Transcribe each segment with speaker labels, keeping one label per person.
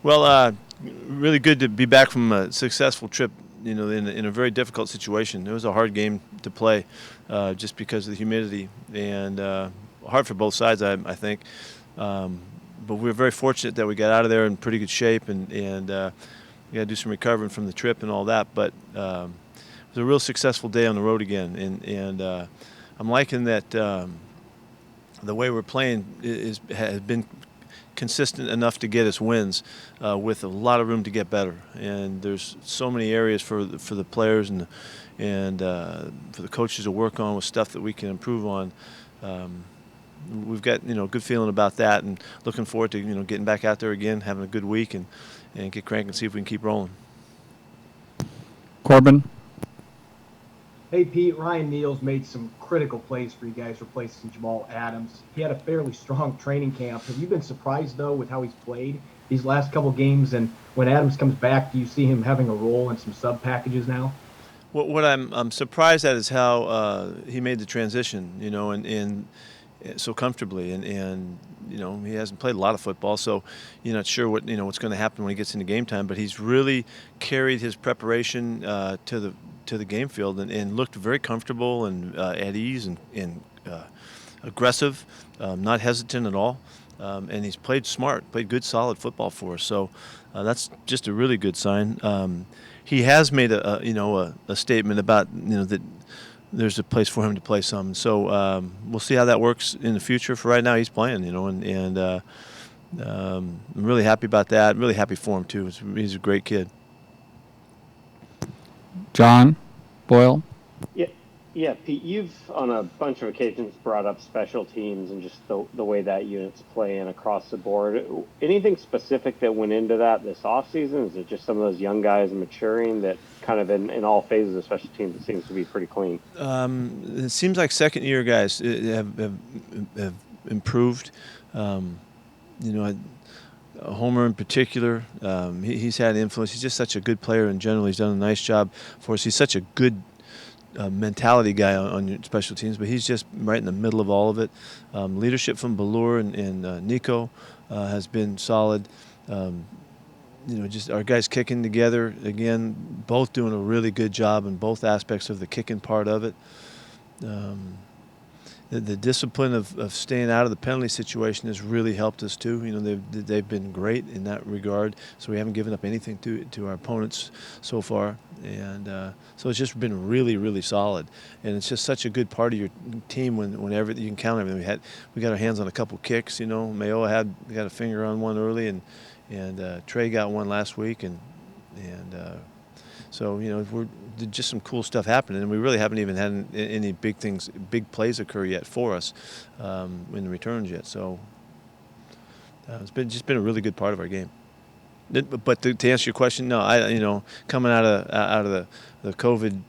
Speaker 1: Well, really good to be back from a successful trip. In a very difficult situation. It was a hard game to play, just because of the humidity and hard for both sides, I think. Um, but we were very fortunate that we got out of there in pretty good shape, and we got to do some recovering from the trip and all that. But it was a real successful day on the road again, and I'm liking that the way we're playing has been consistent enough to get us wins, with a lot of room to get better. And there's so many areas for the players and for the coaches to work on, with stuff that we can improve on. We've got a good feeling about that, and looking forward to getting back out there again, having a good week, and get cranking and see if we can keep rolling.
Speaker 2: Corbin.
Speaker 3: Hey, Pete, Ryan Neal's made some critical plays for you guys, replacing Jamal Adams. He had a fairly strong training camp. Have you been surprised, though, with how he's played these last couple games? And when Adams comes back, do you see him having a role in some sub packages now?
Speaker 1: What I'm surprised at is how he made the transition, and so comfortably, and he hasn't played a lot of football, so you're not sure what's going to happen when he gets into game time. But he's really carried his preparation to the game field, and looked very comfortable and at ease, and aggressive, not hesitant at all. And he's played smart, played good, solid football for us. So that's just a really good sign. He has made a statement about that there's a place for him to play some. So we'll see how that works in the future. For right now, he's playing, and I'm really happy about that. I'm really happy for him too. He's a great kid.
Speaker 2: John Boyle.
Speaker 4: Yeah, Pete, you've on a bunch of occasions brought up special teams and just the way that unit's playing across the board. Anything specific that went into that this offseason? Is it just some of those young guys maturing that kind of in all phases of special teams, it seems to be pretty clean?
Speaker 1: It seems like second-year guys have improved. Homer in particular, he's had influence. He's just such a good player in general. He's done a nice job for us. He's such a good mentality guy on your special teams, but he's just right in the middle of all of it. Leadership from Ballur and Nico has been solid. Just our guys kicking together again, both doing a really good job in both aspects of the kicking part of it. The discipline of staying out of the penalty situation has really helped us too. They've been great in that regard. So we haven't given up anything to our opponents so far, and so it's just been really, really solid. And it's just such a good part of your team whenever you can count everything. We got our hands on a couple kicks. Mayo got a finger on one early, and Trey got one last week, and so we're just some cool stuff happening, and we really haven't even had any big plays occur yet for us in the returns yet. So it's been a really good part of our game. But to answer your question, no, coming out of the COVID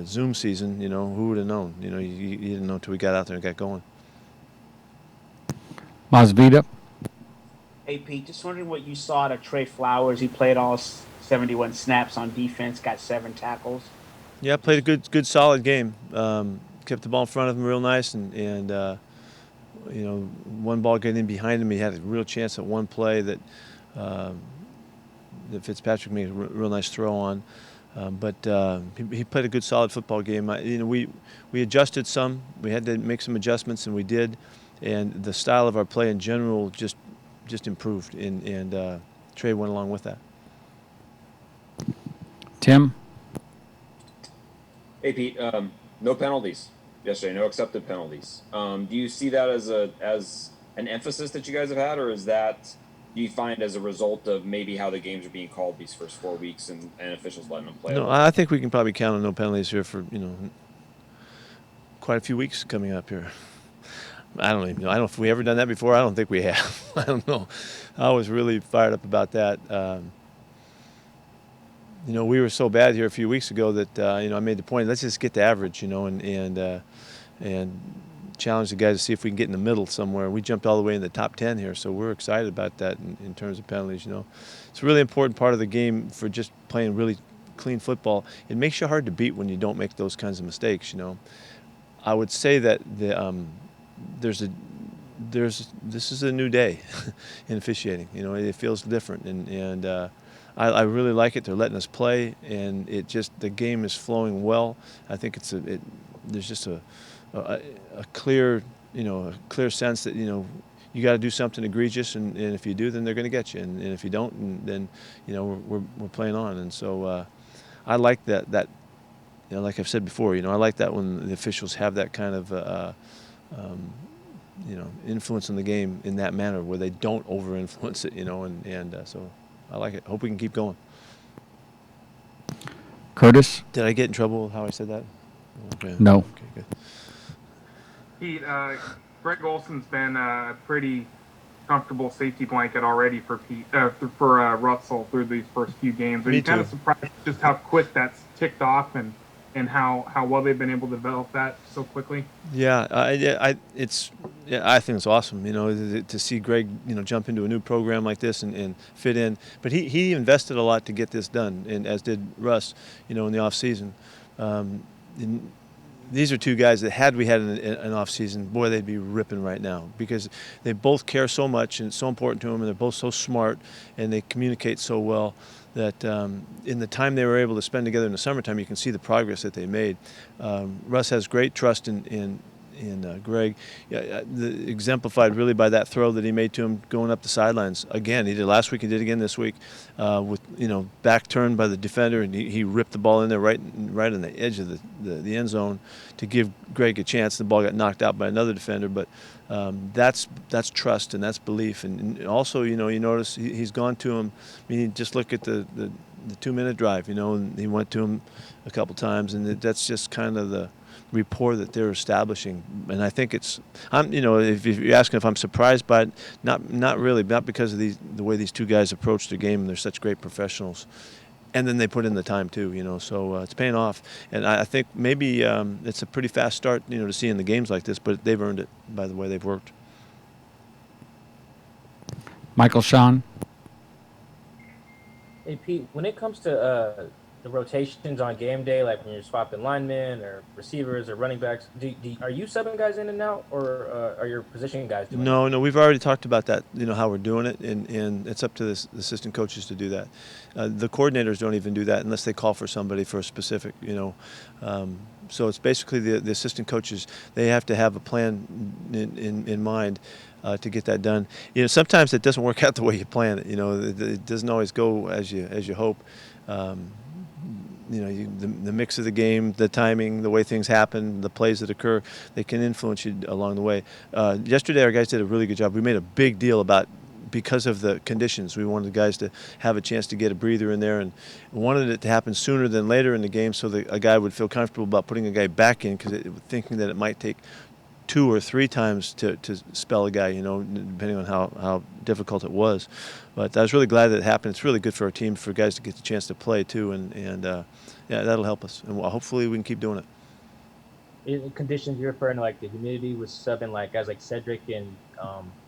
Speaker 1: Zoom season, who would have known? You didn't know until we got out there and got going.
Speaker 2: Masvida.
Speaker 5: Hey, Pete, just wondering what you saw out of Trey Flowers. He played all 71 snaps on defense, got 7 tackles.
Speaker 1: Yeah, played a good solid game. Kept the ball in front of him real nice, and one ball getting in behind him, he had a real chance at one play that Fitzpatrick made a real nice throw on. But he played a good solid football game. We adjusted some. We had to make some adjustments, and we did. And the style of our play in general just improved, and Trey went along with that.
Speaker 2: Tim.
Speaker 6: Hey, Pete, no penalties yesterday, no accepted penalties. Do you see that as an emphasis that you guys have had, or do you find as a result of maybe how the games are being called these first 4 weeks and officials letting them play?
Speaker 1: No, I think we can probably count on no penalties here for quite a few weeks coming up here. I don't even know. I don't know if we ever done that before. I don't think we have. I don't know. I was really fired up about that. We were so bad here a few weeks ago that I made the point, let's just get the average, and challenge the guys to see if we can get in the middle somewhere. We jumped all the way in the top 10 here, so we're excited about that in terms of penalties. It's a really important part of the game for just playing really clean football. It makes you hard to beat when you don't make those kinds of mistakes. I would say that there's this is a new day in officiating. You know, it feels different, and I really like it. They're letting us play, and the game is flowing well. I think there's just a clear clear sense that you got to do something egregious, and if you do, then they're going to get you, and if you don't, then we're playing on, and so I like that like I've said before, I like that when the officials have that kind of influence in the game in that manner where they don't over-influence it, and so I like it. Hope we can keep going.
Speaker 2: Curtis?
Speaker 1: Did I get in trouble with how I said that? Okay.
Speaker 2: No.
Speaker 1: Okay, good.
Speaker 7: Pete, Greg Olsen's been a pretty comfortable safety blanket already for Russell through these first few games. Are
Speaker 1: Me
Speaker 7: you kind
Speaker 1: too.
Speaker 7: of surprised just how quick that's ticked off and how well they've been able to develop that so quickly?
Speaker 1: Yeah, I think it's awesome, to see Greg, jump into a new program like this and fit in. But he invested a lot to get this done, and as did Russ, in the off season. These are two guys that had we had an off season, boy, they'd be ripping right now because they both care so much and it's so important to them, and they're both so smart and they communicate so well that in the time they were able to spend together in the summertime, you can see the progress that they made. Russ has great trust in Greg, exemplified really by that throw that he made to him going up the sidelines. Again, he did last week, he did again this week, with back turned by the defender, and he ripped the ball in there right on the edge of the end zone to give Greg a chance. The ball got knocked out by another defender, but that's trust and that's belief. And also, you notice he's gone to him. I mean, just look at the 2-minute drive, and he went to him a couple times, and that's just kind of the rapport that they're establishing. And I think if you're asking if I'm surprised by it, not really, not because of the way these two guys approach their game, and they're such great professionals. And then they put in the time too, so it's paying off. And I think maybe it's a pretty fast start, to seeing the games like this, but they've earned it by the way they've worked.
Speaker 2: Michael Sean?
Speaker 8: Hey, Pete, when it comes to the rotations on game day, like when you're swapping linemen or receivers or running backs, are you subbing guys in and out, or are your position guys doing it?
Speaker 1: No, we've already talked about that, how we're doing it, and it's up to the assistant coaches to do that. The coordinators don't even do that unless they call for somebody for a specific, so it's basically the assistant coaches. They have to have a plan in mind to get that done. Sometimes it doesn't work out the way you plan it. It doesn't always go as you hope. The mix of the game, the timing, the way things happen, the plays that occur, they can influence you along the way. Yesterday, our guys did a really good job. We made a big deal about, because of the conditions, we wanted the guys to have a chance to get a breather in there, and wanted it to happen sooner than later in the game so that a guy would feel comfortable about putting a guy back in, because thinking that it might take 2 or 3 times to spell a guy, depending on how difficult it was. But I was really glad that it happened. It's really good for our team, for guys to get the chance to play too, and that'll help us. And hopefully we can keep doing it.
Speaker 8: In conditions, you're referring to like the humidity was subbing like guys like Cedric and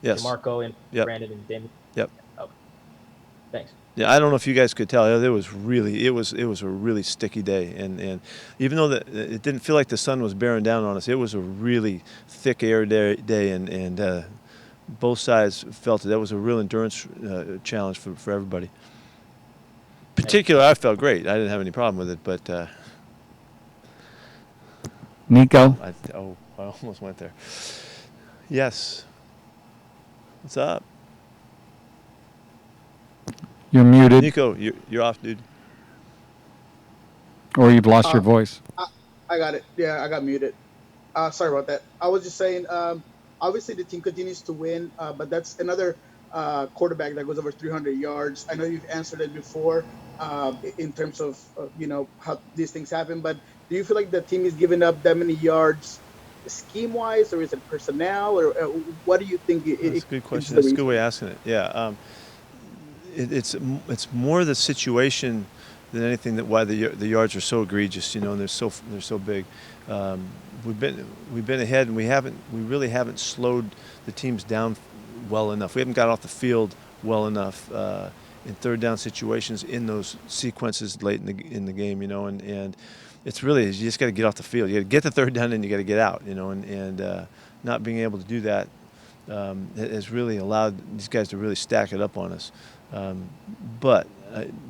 Speaker 1: Yes.
Speaker 8: DeMarco and
Speaker 1: Yep.
Speaker 8: Brandon and Damon.
Speaker 1: Yep.
Speaker 8: Okay. Thanks.
Speaker 1: Yeah, I don't know if you guys could tell. It was a really sticky day, and even though it didn't feel like the sun was bearing down on us, it was a really thick air day, and both sides felt it. That was a real endurance challenge for everybody. Particularly, I felt great. I didn't have any problem with it, but
Speaker 2: Nico?
Speaker 1: I almost went there. Yes. What's up?
Speaker 2: You're muted,
Speaker 1: Nico, you're off, dude.
Speaker 2: or you've lost your voice.
Speaker 9: I got it. Yeah, I got muted. Sorry about that. I was just saying, obviously the team continues to win, but that's another quarterback that goes over 300 yards. I know you've answered it before in terms of, how these things happen, but do you feel like the team is giving up that many yards scheme-wise, or is it personnel, or what do you think?
Speaker 1: That's a good question. That's a good way of asking it. Yeah. It's more the situation than anything that why the yards are so egregious, and they're so big. We've been ahead, and we really haven't slowed the teams down well enough. We haven't got off the field well enough in third down situations in those sequences late in the game, and it's really, you just got to get off the field. You got to get the third down and you got to get out, and not being able to do that has really allowed these guys to really stack it up on us. But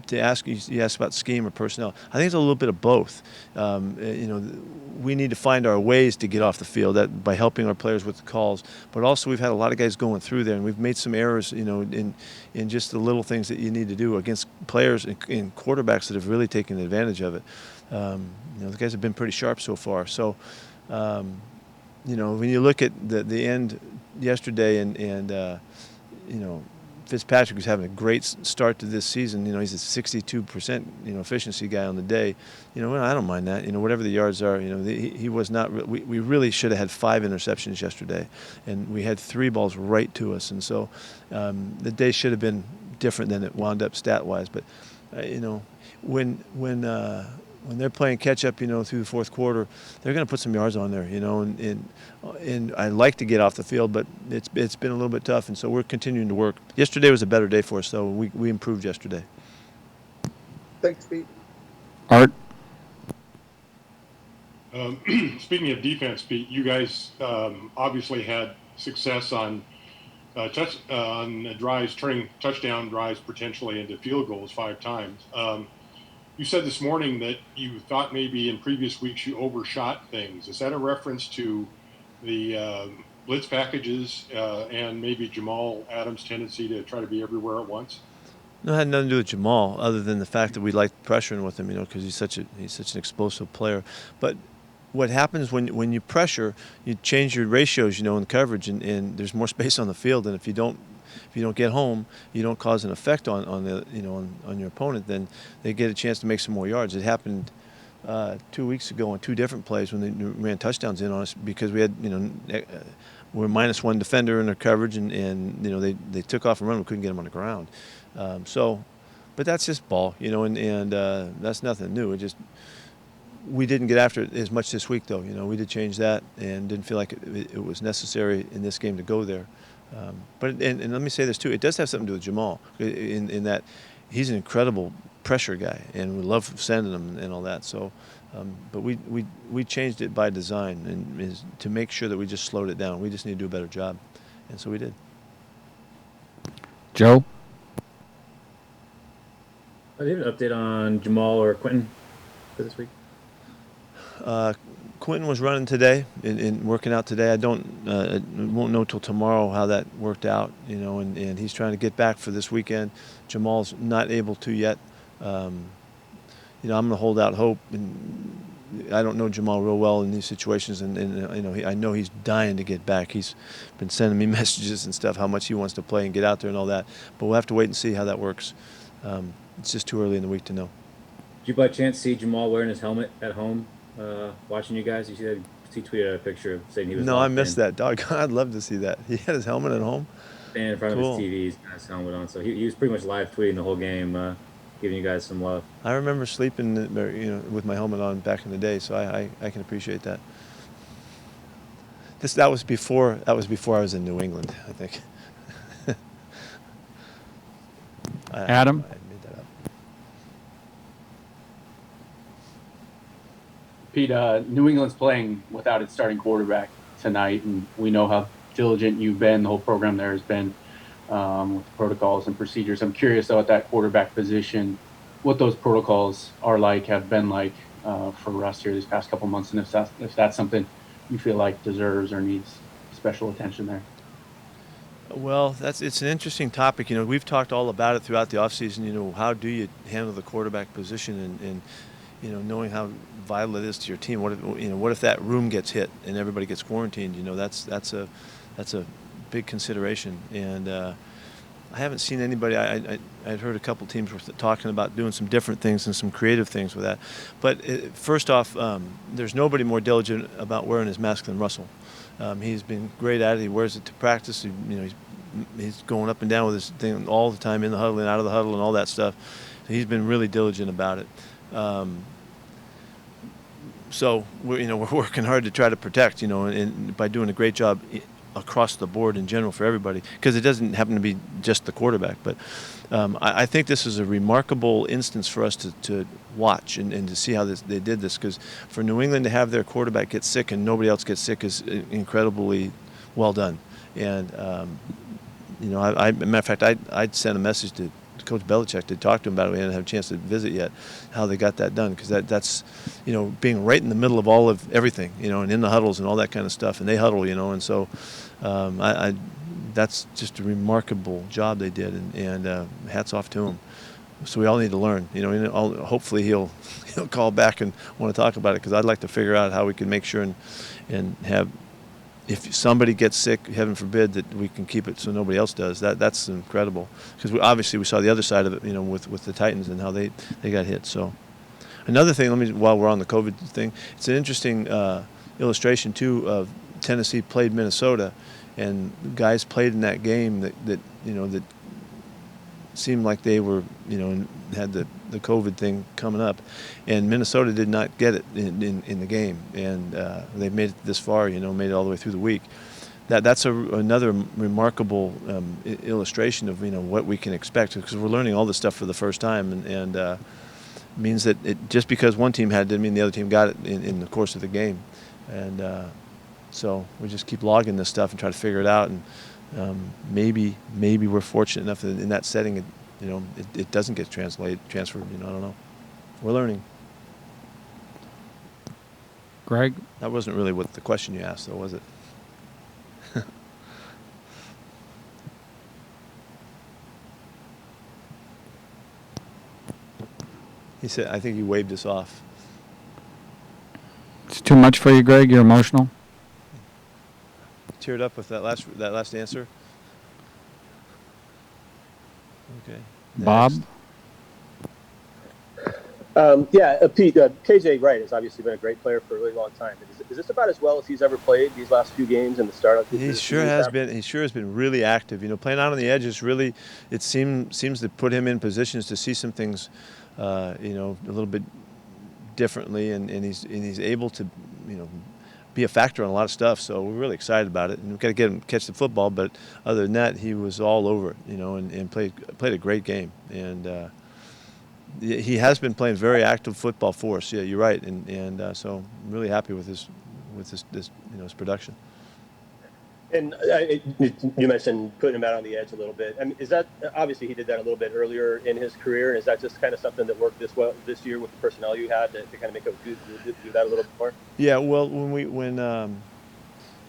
Speaker 1: to ask you asked about scheme or personnel. I think it's a little bit of both. We need to find our ways to get off the field by helping our players with the calls. But also, we've had a lot of guys going through there, and we've made some errors. In just the little things that you need to do against players and quarterbacks that have really taken advantage of it. The guys have been pretty sharp so far. So, when you look at the end yesterday, and Fitzpatrick was having a great start to this season. He's a 62% efficiency guy on the day. I don't mind that. Whatever the yards are. He was not. We really should have had 5 interceptions yesterday, and we had 3 balls right to us. And so the day should have been different than it wound up stat-wise. But when they're playing catch-up, through the fourth quarter, they're going to put some yards on there, and I like to get off the field, but it's been a little bit tough, and so we're continuing to work. Yesterday was a better day for us, though. We improved yesterday.
Speaker 9: Thanks, Pete.
Speaker 2: Art?
Speaker 10: Speaking of defense, Pete, you guys obviously had success on drives, turning touchdown drives potentially into field goals 5 times. You said this morning that you thought maybe in previous weeks you overshot things. Is that a reference to the blitz packages and maybe Jamal Adams' tendency to try to be everywhere at once?
Speaker 1: No, it had nothing to do with Jamal, other than the fact that we liked pressuring with him, because he's such an explosive player. But what happens when you pressure, you change your ratios, in coverage, and there's more space on the field. And if you don't get home, you don't cause an effect on the on your opponent, then they get a chance to make some more yards. It happened 2 weeks ago on 2 different plays when they ran touchdowns in on us because we had we're -1 defender in their coverage, and they took off and run. We couldn't get them on the ground. But that's just ball, and that's nothing new. We didn't get after it as much this week, though. We did change that and didn't feel like it was necessary in this game to go there. But let me say this too, it does have something to do with Jamal in that he's an incredible pressure guy, and we love sending him and all that. So, but we changed it by design, and is to make sure that we just slowed it down. We just need to do a better job, and so we did.
Speaker 2: Joe?
Speaker 11: Do you have an update on Jamal or Quentin for this week?
Speaker 1: Quentin was running today and working out today. I won't know till tomorrow how that worked out, and he's trying to get back for this weekend. Jamal's not able to yet. I'm going to hold out hope, and I don't know Jamal real well in these situations, and I know he's dying to get back. He's been sending me messages and stuff, how much he wants to play and get out there and all that. But we'll have to wait and see how that works. It's just too early in the week to know.
Speaker 11: Did you by chance see Jamal wearing his helmet at home? Watching you guys, you see that he tweeted a picture of saying he was.
Speaker 1: No, I missed that. Dog, I'd love to see that. He had his helmet at home.
Speaker 11: Standing in front of his TV, he's got his helmet on, so he was pretty much live tweeting the whole game, giving you guys some love.
Speaker 1: I remember sleeping, with my helmet on back in the day, so I can appreciate that. That was before I was in New England, I think.
Speaker 2: Adam.
Speaker 1: I made that up.
Speaker 12: Pete, New England's playing without its starting quarterback tonight, and we know how diligent you've been. The whole program there has been with the protocols and procedures. I'm curious, though, at that quarterback position, what those protocols have been like for us here these past couple months, and if that's something you feel like deserves or needs special attention there.
Speaker 1: Well, it's an interesting topic. We've talked all about it throughout the offseason. How do you handle the quarterback position, and knowing how vital it is to your team. What if that room gets hit and everybody gets quarantined? That's a big consideration. And I haven't seen anybody. I'd heard a couple teams were talking about doing some different things and some creative things with that. But first off, there's nobody more diligent about wearing his mask than Russell. He's been great at it. He wears it to practice. He's going up and down with his thing all the time, in the huddle and out of the huddle and all that stuff. So he's been really diligent about it. So we're working hard to try to protect, and by doing a great job across the board in general for everybody, because it doesn't happen to be just the quarterback. But I think this is a remarkable instance for us to watch and to see how they did this, because for New England to have their quarterback get sick and nobody else gets sick is incredibly well done. And matter of fact, I'd sent a message to Coach Belichick to talk to him about it. We hadn't had a chance to visit yet, how they got that done, because that's being right in the middle of all of everything, and in the huddles and all that kind of stuff, and they huddle, and so that's just a remarkable job they did, and hats off to them. So we all need to learn, hopefully he'll call back and want to talk about it, because I'd like to figure out how we can make sure and have, if somebody gets sick, heaven forbid, that we can keep it so nobody else does. That's incredible, because we saw the other side of it, with the Titans and how they got hit. So another thing, while we're on the COVID thing, it's an interesting illustration too of Tennessee played Minnesota, and guys played in that game that seemed like they were, had the COVID thing coming up, and Minnesota did not get it in the game, and they made it this far, made it all the way through the week. That's another remarkable illustration of what we can expect, because we're learning all this stuff for the first time, and means that just because one team had it didn't mean the other team got it in the course of the game, and so we just keep logging this stuff and try to figure it out, and maybe we're fortunate enough that in that setting, it doesn't get transferred. I don't know. We're learning.
Speaker 2: Greg?
Speaker 1: That wasn't really what the question you asked, though, was it? He said, I think he waved us off.
Speaker 2: It's too much for you, Greg? You're emotional?
Speaker 1: Teared up with that last answer. Okay.
Speaker 2: Bob?
Speaker 13: Pete, KJ Wright has obviously been a great player for a really long time. Is this about as well as he's ever played these last few games in the start?
Speaker 1: He sure has been. He sure has been really active. Playing out on the edges really, it seems to put him in positions to see some things, a little bit differently, and he's able to, be a factor on a lot of stuff. So we're really excited about it, and we've got to get him catch the football. But other than that, he was all over it, and played a great game. And he has been playing very active football for us. Yeah, you're right, and so I'm really happy with his production.
Speaker 13: And you mentioned putting him out on the edge a little bit. I mean, is that obviously he did that a little bit earlier in his career? Is that just kind of something that worked this year with the personnel you had to kind of make do that a little bit more?
Speaker 1: Yeah, well, when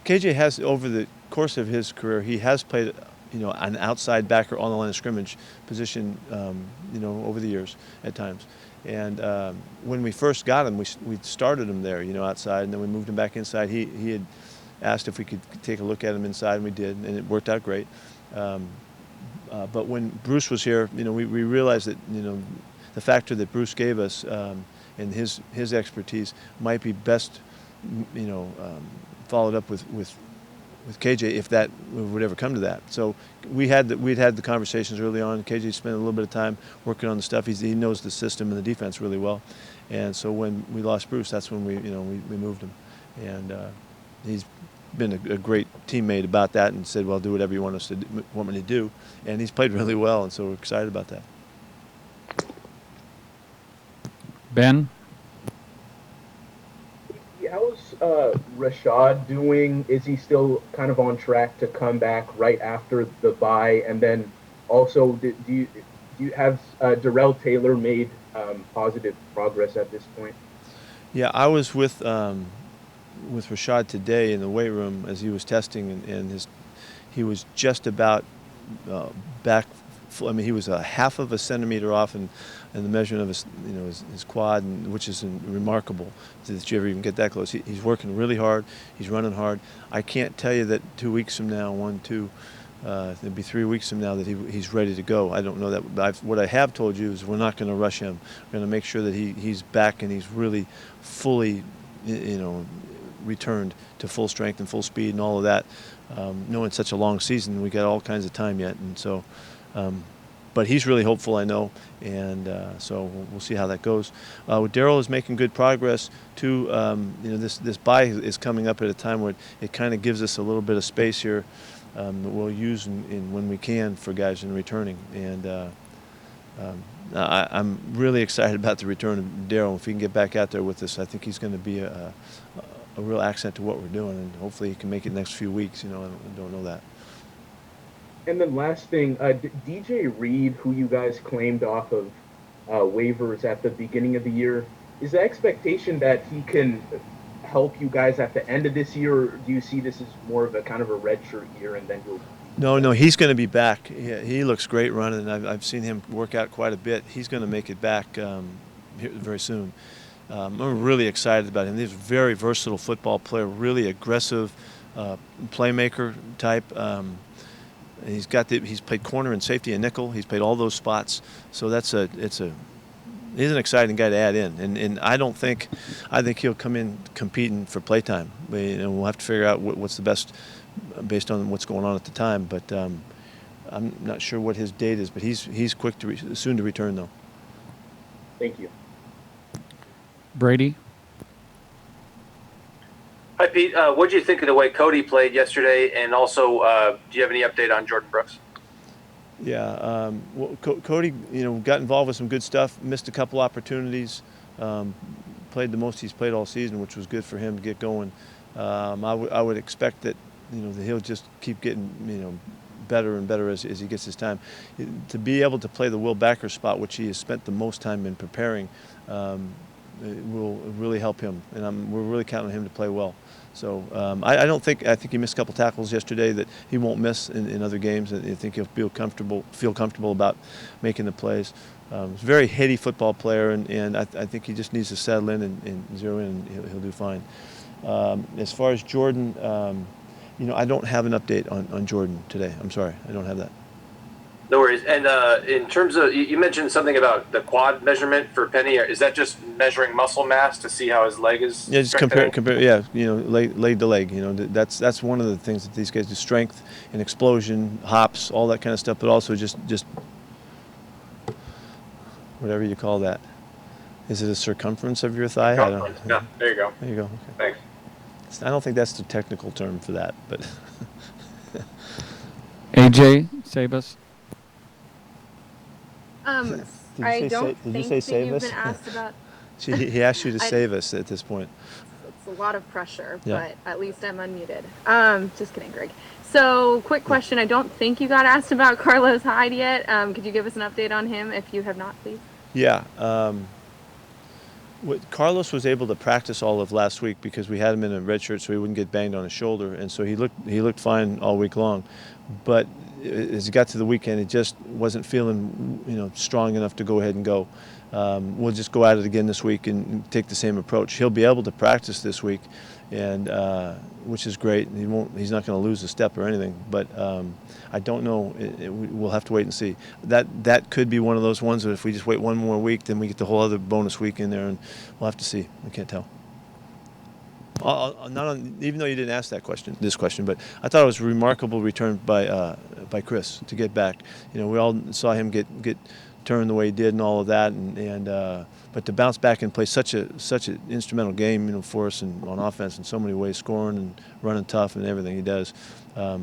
Speaker 1: KJ has, over the course of his career, he has played, an outside backer on the line of scrimmage position, over the years at times. And when we first got him, we started him there, outside, and then we moved him back inside. He had asked if we could take a look at him inside, and we did, and it worked out great. But when Bruce was here, we realized that, the factor that Bruce gave us and his expertise might be best, followed up with KJ if that would ever come to that. So we'd had the conversations early on. KJ spent a little bit of time working on the stuff. He knows the system and the defense really well. And so when we lost Bruce, that's when we moved him. And he's been a great teammate about that, and said, well, do whatever you want me to do. And he's played really well, and so we're excited about that.
Speaker 2: Ben?
Speaker 14: How's Rashad doing? Is he still kind of on track to come back right after the bye? And then also, do you have Darrell Taylor made positive progress at this point?
Speaker 1: Yeah, I was with Rashad today in the weight room as he was testing, and he was just about back. I mean, he was a half of a centimeter off in the measurement of his quad, which is remarkable that you ever even get that close. He's working really hard. He's running hard. I can't tell you that 2 weeks from now, it'll be 3 weeks from now that he's ready to go. I don't know that. But what I have told you is we're not going to rush him. We're going to make sure that he's back and he's really fully, returned to full strength and full speed and all of that. Knowing such a long season, we got all kinds of time yet, and so. But he's really hopeful, I know, and so we'll see how that goes. Darrell is making good progress too. This bye is coming up at a time where it kind of gives us a little bit of space here that we'll use when we can for guys in returning. And I'm really excited about the return of Darrell. If he can get back out there with us, I think he's going to be a real accent to what we're doing, and hopefully he can make it the next few weeks. I don't know that.
Speaker 14: And then last thing, DJ Reed, who you guys claimed off of waivers at the beginning of the year, is the expectation that he can help you guys at the end of this year, or do you see this as more of a kind of a redshirt year and then he'll?
Speaker 1: No, he's going to be back. He looks great running. I've seen him work out quite a bit. He's going to make it back here very soon. I'm really excited about him. He's a very versatile football player, really aggressive playmaker type. He's played corner and safety and nickel. He's played all those spots. So he's an exciting guy to add in. And I think he'll come in competing for playtime. We'll have to figure out what's the best based on what's going on at the time. But I'm not sure what his date is. But he's soon to return though.
Speaker 14: Thank you.
Speaker 2: Brady.
Speaker 15: Hi, Pete. What did you think of the way Cody played yesterday? And also, do you have any update on Jordan Brooks?
Speaker 1: Yeah, Cody, got involved with some good stuff. Missed a couple opportunities. Played the most he's played all season, which was good for him to get going. I would expect that that he'll just keep getting better and better as he gets his time. To be able to play the Will Backer spot, which he has spent the most time in preparing, it will really help him, and we're really counting on him to play well. So I think he missed a couple tackles yesterday that he won't miss in other games. I think he'll feel comfortable about making the plays. He's a very heady football player, and I think he just needs to settle in and zero in, and he'll do fine. As far as Jordan, I don't have an update on Jordan today. I'm sorry, I don't have that.
Speaker 15: No worries. And in terms of, you mentioned something about the quad measurement for Penny. Is that just measuring muscle mass to see how his leg is?
Speaker 1: Yeah, just compare. Yeah, leg to leg. That's one of the things that these guys do: strength and explosion, hops, all that kind of stuff. But also just whatever you call that. Is it a circumference of your thigh?
Speaker 15: Circumference. Yeah, there you go.
Speaker 1: There you go. Okay.
Speaker 15: Thanks.
Speaker 1: I don't think that's the technical term for that, but.
Speaker 2: AJ Sabas.
Speaker 16: I don't think that you've been asked about.
Speaker 1: He asked you to save us at this point.
Speaker 16: It's a lot of pressure,
Speaker 1: Yeah.
Speaker 16: but at least I'm unmuted. Just kidding, Greg. So, quick question. I don't think you got asked about Carlos Hyde yet. Could you give us an update on him if you have not, please?
Speaker 1: Yeah. Carlos was able to practice all of last week because we had him in a red shirt so he wouldn't get banged on his shoulder, and so he looked fine all week long. But as he got to the weekend, he just wasn't feeling strong enough to go ahead and go. We'll just go at it again this week and take the same approach. He'll be able to practice this week, and which is great. He's not going to lose a step or anything. But I don't know. We'll have to wait and see. That could be one of those ones that if we just wait one more week, then we get the whole other bonus week in there, and we'll have to see. We can't tell. Even though you didn't ask this question, but I thought it was a remarkable return by Chris to get back. We all saw him get turned the way he did and all of that, but to bounce back and play such an instrumental game, for us and on offense in so many ways, scoring and running tough and everything he does. That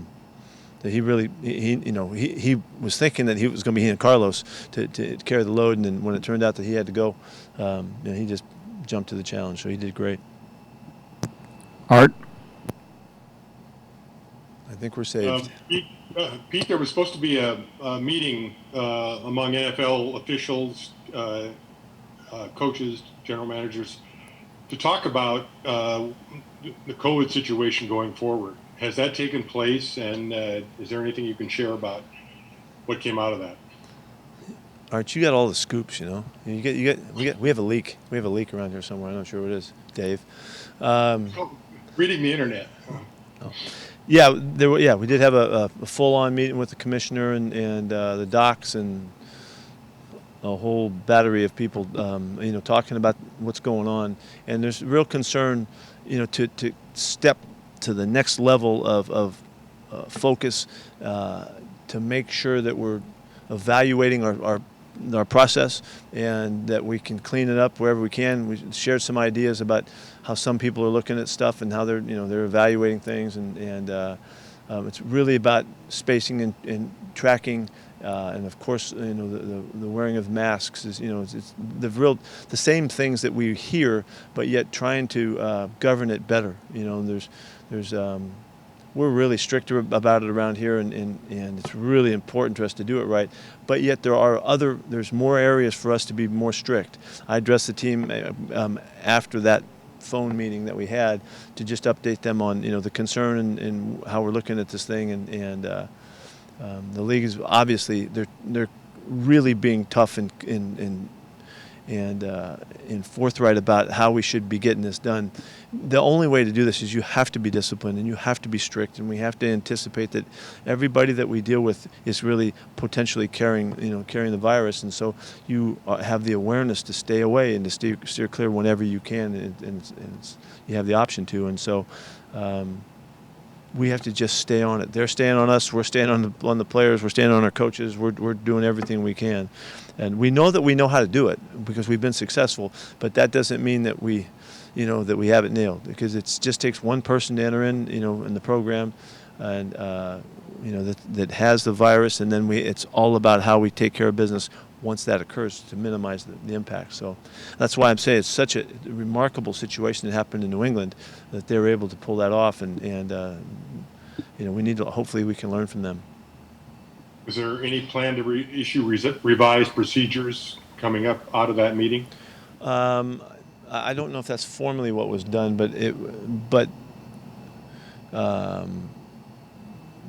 Speaker 1: he really he was thinking that he was going to be in Carlos to carry the load, and then when it turned out that he had to go, he just jumped to the challenge. So he did great.
Speaker 2: Art.
Speaker 1: I think we're saved.
Speaker 10: Pete, there was supposed to be a meeting among NFL officials, coaches, general managers, to talk about the COVID situation going forward. Has that taken place, and is there anything you can share about what came out of that?
Speaker 1: Art, you got all the scoops, we have a leak. We have a leak around here somewhere. I'm not sure what it is, Dave.
Speaker 10: Reading the internet.
Speaker 1: Oh. Yeah, we did have a full-on meeting with the commissioner and the docs and a whole battery of people, talking about what's going on. And there's real concern, to step to the next level of focus to make sure that we're evaluating our process and that we can clean it up wherever we can. We shared some ideas about how some people are looking at stuff and how they're evaluating things, and it's really about spacing and tracking, and of course the wearing of masks is it's the same things that we hear, but yet trying to govern it better. There's we're really stricter about it around here, and it's really important to us to do it right. But yet there's more areas for us to be more strict. I addressed the team after that phone meeting that we had to just update them on the concern and how we're looking at this thing, and the league is obviously they're really being tough and forthright about how we should be getting this done. The only way to do this is you have to be disciplined and you have to be strict, and we have to anticipate that everybody that we deal with is really potentially carrying the virus, and so you have the awareness to stay away and to steer clear whenever you can, and you have the option to, and so we have to just stay on it. They're staying on us. We're staying on the players. We're staying on our coaches. We're doing everything we can, and we know how to do it because we've been successful. But that doesn't mean that we have it nailed, because it just takes one person to enter in the program, and that has the virus, and then it's all about how we take care of business once that occurs to minimize the impact. So that's why I'm saying it's such a remarkable situation that happened in New England that they were able to pull that off, and we need to, hopefully we can learn from them.
Speaker 10: Is there any plan to issue revised procedures coming up out of that meeting?
Speaker 1: I don't know if that's formally what was done, but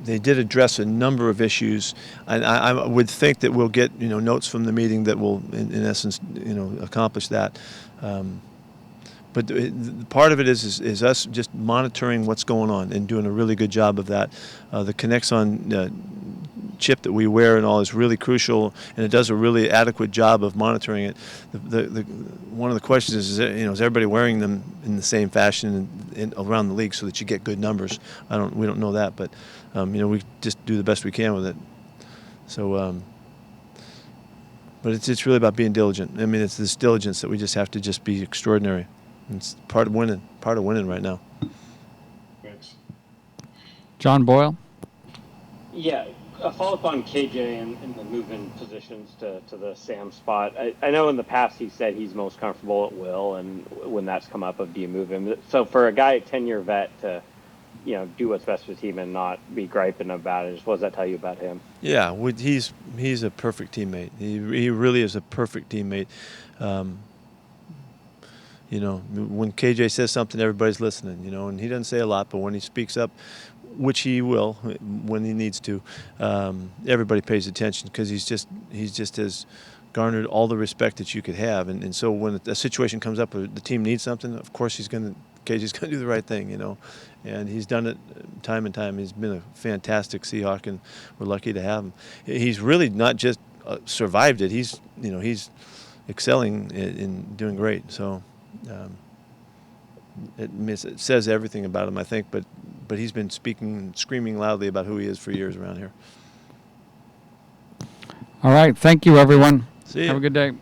Speaker 1: they did address a number of issues, and I would think that we'll get notes from the meeting that will, in essence, accomplish that. But part of it is us just monitoring what's going on and doing a really good job of that. The Connexon chip that we wear and all is really crucial, and it does a really adequate job of monitoring it. One of the questions is everybody wearing them in the same fashion around the league so that you get good numbers? We don't know that, but we just do the best we can with it. So, but it's really about being diligent. I mean, it's this diligence that we just have to just be extraordinary. It's part of winning right now.
Speaker 10: Thanks.
Speaker 2: John Boyle.
Speaker 4: Yeah, a follow-up on KJ and the moving positions to the Sam spot. I know in the past he said he's most comfortable at will, and when that's come up, do you move him? So for a guy, a 10-year vet, to do what's best for the team and not be griping about it, what does that tell you about him?
Speaker 1: Yeah, he's a perfect teammate. He really is a perfect teammate. When KJ says something, everybody's listening, and he doesn't say a lot, but when he speaks up, which he will when he needs to, everybody pays attention, because he's just has garnered all the respect that you could have. And so when a situation comes up where the team needs something, of course KJ's going to do the right thing, and he's done it time and time. He's been a fantastic Seahawk, and we're lucky to have him. He's really not just survived it. He's excelling in doing great. So it says everything about him, I think, but he's been screaming loudly about who he is for years around here.
Speaker 2: All right. Thank you, everyone.
Speaker 1: See ya.
Speaker 2: Have a good day.